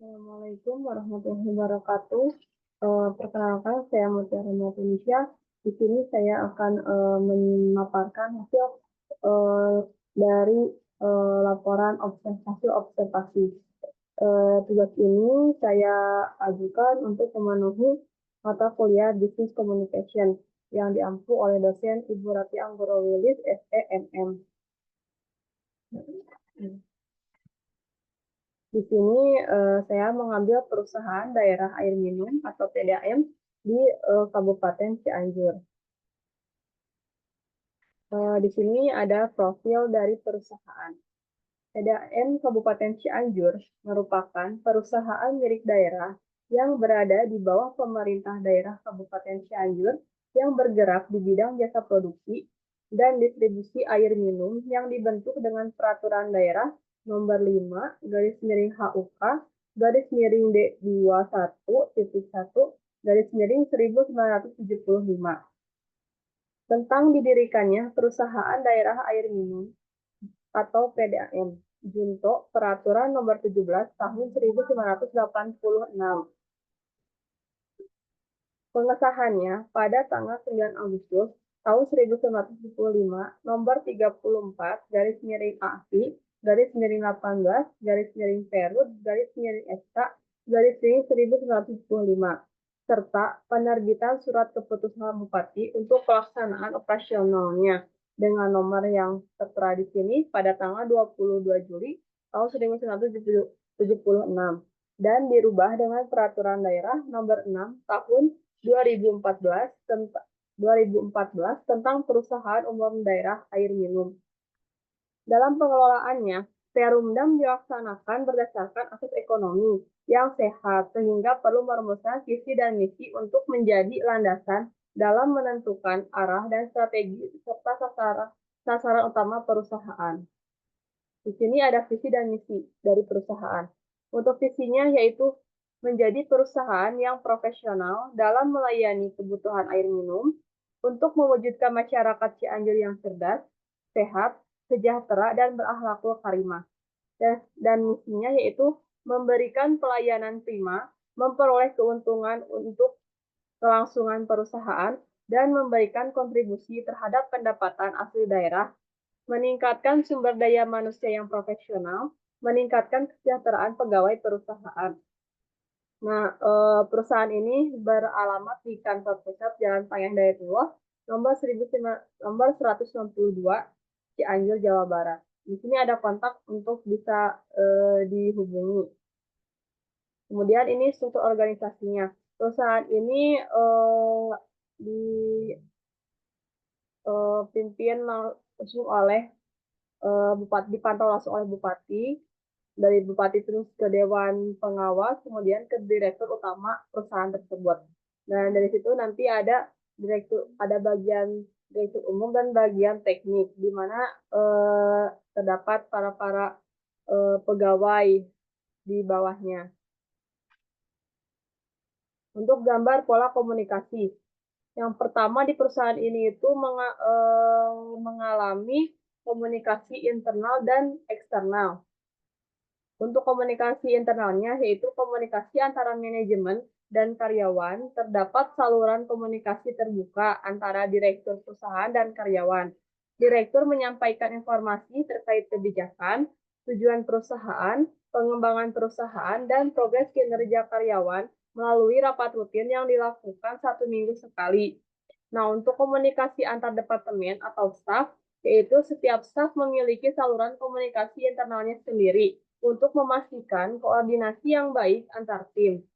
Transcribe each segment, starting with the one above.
Assalamualaikum warahmatullahi wabarakatuh. Perkenalkan, saya Mutiara Indonesia. Di sini saya akan memaparkan hasil eh, dari laporan observasi-observasi. Tugas ini saya ajukan untuk memenuhi mata kuliah Business Communication yang diampu oleh dosen Ibu Rati Anggoro Wilis, SEMM. Di sini saya mengambil perusahaan daerah air minum atau PDAM di Kabupaten Cianjur. Di sini ada profil dari perusahaan. PDAM Kabupaten Cianjur merupakan perusahaan milik daerah yang berada di bawah pemerintah daerah Kabupaten Cianjur yang bergerak di bidang jasa produksi dan distribusi air minum yang dibentuk dengan peraturan daerah nomor 5 garis miring HUK garis miring D21.1 garis miring 1975 tentang didirikannya perusahaan daerah air minum atau PDAM Junto Peraturan Nomor 17 Tahun 1986. Pengesahannya pada tanggal 9 Agustus tahun 1975 nomor 34 garis miring AFI garis miring 18 garis miring Perut garis miring SK garis miring 1975 serta penerbitan surat keputusan Bupati untuk pelaksanaan operasionalnya dengan nomor yang tertera di sini pada tanggal 22 Juli tahun 1976 dan dirubah dengan peraturan daerah nomor 6 tahun 2014 tentang Perusahaan Umum Daerah Air Minum. Dalam pengelolaannya, Perumdam dilaksanakan berdasarkan asas ekonomi yang sehat sehingga perlu merumuskan visi dan misi untuk menjadi landasan dalam menentukan arah dan strategi serta sasaran utama perusahaan. Di sini ada visi dan misi dari perusahaan. Untuk visinya yaitu menjadi perusahaan yang profesional dalam melayani kebutuhan air minum untuk mewujudkan masyarakat Cianjur yang cerdas, sehat, sejahtera, dan berakhlakul karimah. Dan misinya yaitu memberikan pelayanan prima, memperoleh keuntungan untuk kelangsungan perusahaan, dan memberikan kontribusi terhadap pendapatan asli daerah, meningkatkan sumber daya manusia yang profesional, meningkatkan kesejahteraan pegawai perusahaan. Nah, perusahaan ini beralamat di kantor pusat Jalan Payang Dayatullah, nomor 192, Cianjur, Jawa Barat. Di sini ada kontak untuk bisa dihubungi. Kemudian ini struktur organisasinya. Perusahaan ini dipimpin langsung oleh Bupati, dipantau langsung oleh Bupati, dari Bupati terus ke Dewan Pengawas, kemudian ke Direktur Utama perusahaan tersebut. Dan dari situ nanti ada bagian Direktur Umum dan bagian teknik, di mana terdapat para pegawai di bawahnya. Untuk gambar pola komunikasi, yang pertama di perusahaan ini itu mengalami komunikasi internal dan eksternal. Untuk komunikasi internalnya, yaitu komunikasi antara manajemen dan karyawan, terdapat saluran komunikasi terbuka antara direktur perusahaan dan karyawan. Direktur menyampaikan informasi terkait kebijakan, tujuan perusahaan, pengembangan perusahaan, dan progres kinerja karyawan melalui rapat rutin yang dilakukan 1 minggu sekali. Nah, untuk komunikasi antar departemen atau staf, yaitu setiap staf memiliki saluran komunikasi internalnya sendiri untuk memastikan koordinasi yang baik antar tim.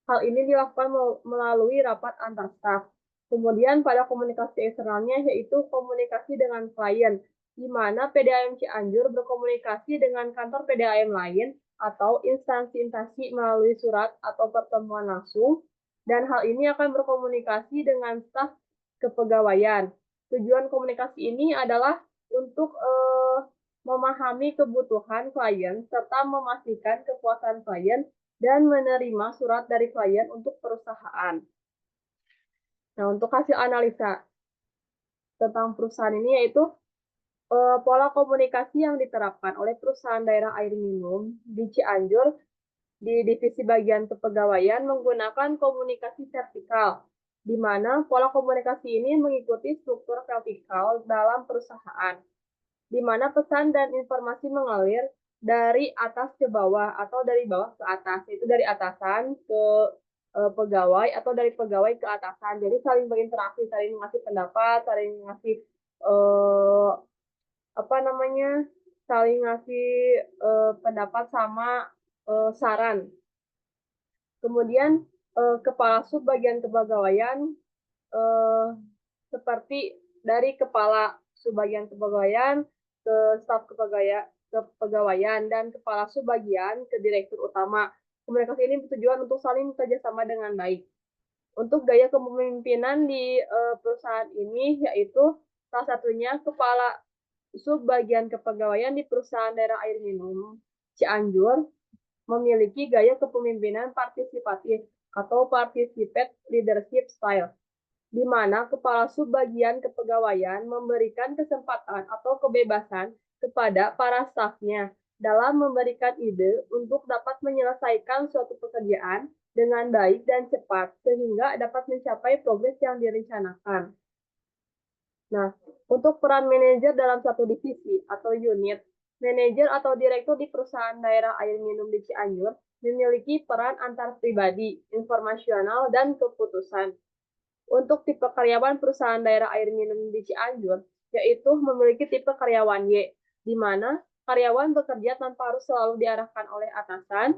Hal ini dilakukan melalui rapat antar staf. Kemudian pada komunikasi eksternalnya yaitu komunikasi dengan klien, di mana PDAM Cianjur berkomunikasi dengan kantor PDAM lain atau instansi-instansi melalui surat atau pertemuan langsung, dan hal ini akan berkomunikasi dengan staf kepegawaian. Tujuan komunikasi ini adalah untuk memahami kebutuhan klien serta memastikan kepuasan klien dan menerima surat dari klien untuk perusahaan. Nah, untuk hasil analisa tentang perusahaan ini yaitu pola komunikasi yang diterapkan oleh perusahaan daerah air minum di Cianjur di divisi bagian kepegawaian menggunakan komunikasi vertikal, di mana pola komunikasi ini mengikuti struktur vertikal dalam perusahaan, di mana pesan dan informasi mengalir dari atas ke bawah atau dari bawah ke atas, yaitu dari atasan ke pegawai atau dari pegawai ke atasan. Jadi saling berinteraksi, saling ngasih pendapat, saling ngasih eh, apa namanya, saling ngasih pendapat sama saran. Kemudian kepala sub bagian kepegawaian eh, seperti dari kepala subbagian kepegawaian ke staf kepegawaian dan kepala subbagian ke direktur utama. Komunikasi ini bertujuan untuk saling bekerjasama dengan baik. Untuk gaya kepemimpinan di perusahaan ini yaitu salah satunya kepala subbagian kepegawaian di perusahaan daerah air minum Cianjur memiliki gaya kepemimpinan partisipatif atau participate leadership style, di mana kepala subbagian kepegawaian memberikan kesempatan atau kebebasan kepada para stafnya dalam memberikan ide untuk dapat menyelesaikan suatu pekerjaan dengan baik dan cepat, sehingga dapat mencapai progres yang direncanakan. Nah, untuk peran manajer dalam satu divisi atau unit, manajer atau direktur di perusahaan daerah air minum di Cianjur memiliki peran antar pribadi, informasional, dan keputusan. Untuk tipe karyawan perusahaan daerah air minum di Cianjur, yaitu memiliki tipe karyawan Y, di mana karyawan bekerja tanpa harus selalu diarahkan oleh atasan.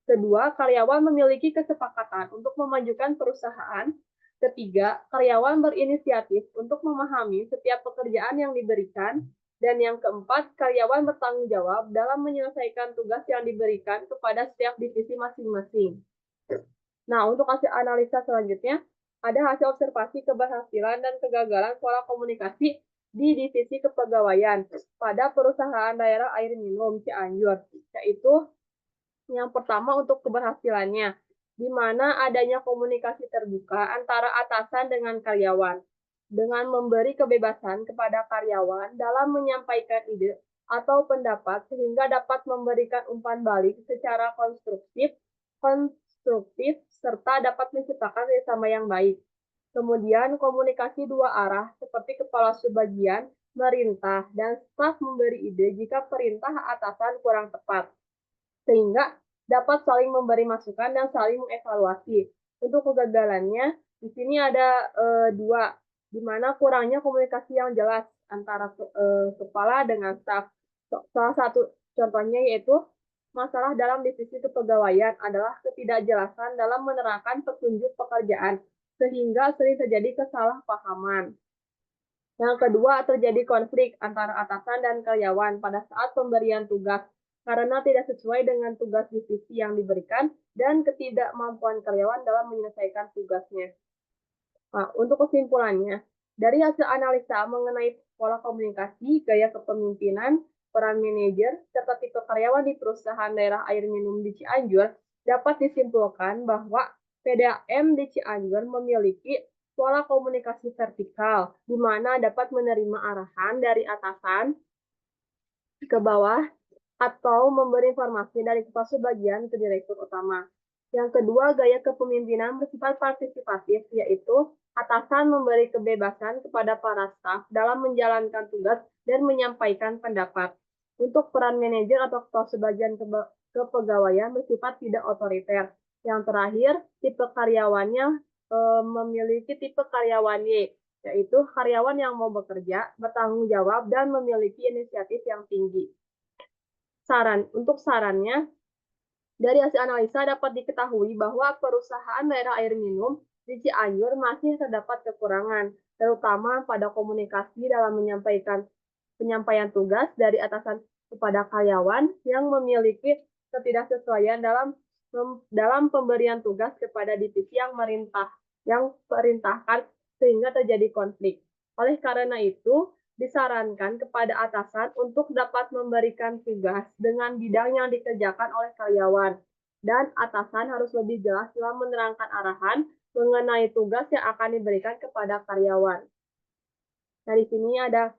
Kedua, karyawan memiliki kesepakatan untuk memajukan perusahaan. Ketiga, karyawan berinisiatif untuk memahami setiap pekerjaan yang diberikan. Dan yang keempat, karyawan bertanggung jawab dalam menyelesaikan tugas yang diberikan kepada setiap divisi masing-masing. Nah, untuk hasil analisa selanjutnya, ada hasil observasi keberhasilan dan kegagalan pola komunikasi di divisi kepegawaian pada perusahaan daerah air minum Cianjur, yaitu yang pertama untuk keberhasilannya, di mana adanya komunikasi terbuka antara atasan dengan karyawan, dengan memberi kebebasan kepada karyawan dalam menyampaikan ide atau pendapat sehingga dapat memberikan umpan balik secara konstruktif serta dapat menciptakan kerjasama yang baik. Kemudian komunikasi dua arah seperti kepala subbagian, merintah, dan staf memberi ide jika perintah atasan kurang tepat, sehingga dapat saling memberi masukan dan saling mengevaluasi. Untuk kegagalannya, di sini ada dua, di mana kurangnya komunikasi yang jelas antara kepala dengan staf. Salah satu contohnya yaitu masalah dalam divisi kepegawaian adalah ketidakjelasan dalam menerangkan petunjuk pekerjaan, sehingga sering terjadi kesalahpahaman. Yang kedua, terjadi konflik antara atasan dan karyawan pada saat pemberian tugas karena tidak sesuai dengan tugas divisi yang diberikan dan ketidakmampuan karyawan dalam menyelesaikan tugasnya. Nah, untuk kesimpulannya, dari hasil analisa mengenai pola komunikasi, gaya kepemimpinan, peran manajer, serta tipe karyawan di perusahaan daerah air minum di Cianjur, dapat disimpulkan bahwa PDAM di Cianjur memiliki pola komunikasi vertikal, di mana dapat menerima arahan dari atasan ke bawah atau memberi informasi dari kepala subbagian ke direktur utama. Yang kedua, gaya kepemimpinan bersifat partisipatif, yaitu atasan memberi kebebasan kepada para staf dalam menjalankan tugas dan menyampaikan pendapat. Untuk peran manajer atau kepala subbagian kepegawaian bersifat tidak otoriter. Yang terakhir, tipe karyawannya memiliki tipe karyawan Y, yaitu karyawan yang mau bekerja, bertanggung jawab, dan memiliki inisiatif yang tinggi. Untuk sarannya, dari hasil analisa dapat diketahui bahwa perusahaan daerah air minum di Cianjur masih terdapat kekurangan, terutama pada komunikasi dalam penyampaian tugas dari atasan kepada karyawan yang memiliki ketidaksesuaian dalam pemberian tugas kepada divisi yang perintahkan sehingga terjadi konflik. Oleh karena itu, disarankan kepada atasan untuk dapat memberikan tugas dengan bidang yang dikerjakan oleh karyawan. Dan atasan harus lebih jelas dalam menerangkan arahan mengenai tugas yang akan diberikan kepada karyawan. Nah, di sini ada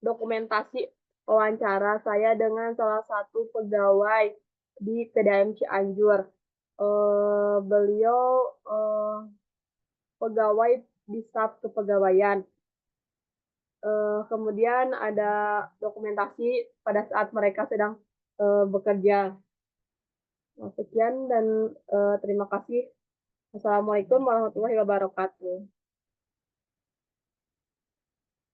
dokumentasi wawancara saya dengan salah satu pegawai di PDAM Cianjur. Beliau pegawai di staf kepegawaian. Kemudian ada dokumentasi pada saat mereka sedang bekerja. Sekian dan terima kasih. Assalamualaikum warahmatullahi wabarakatuh.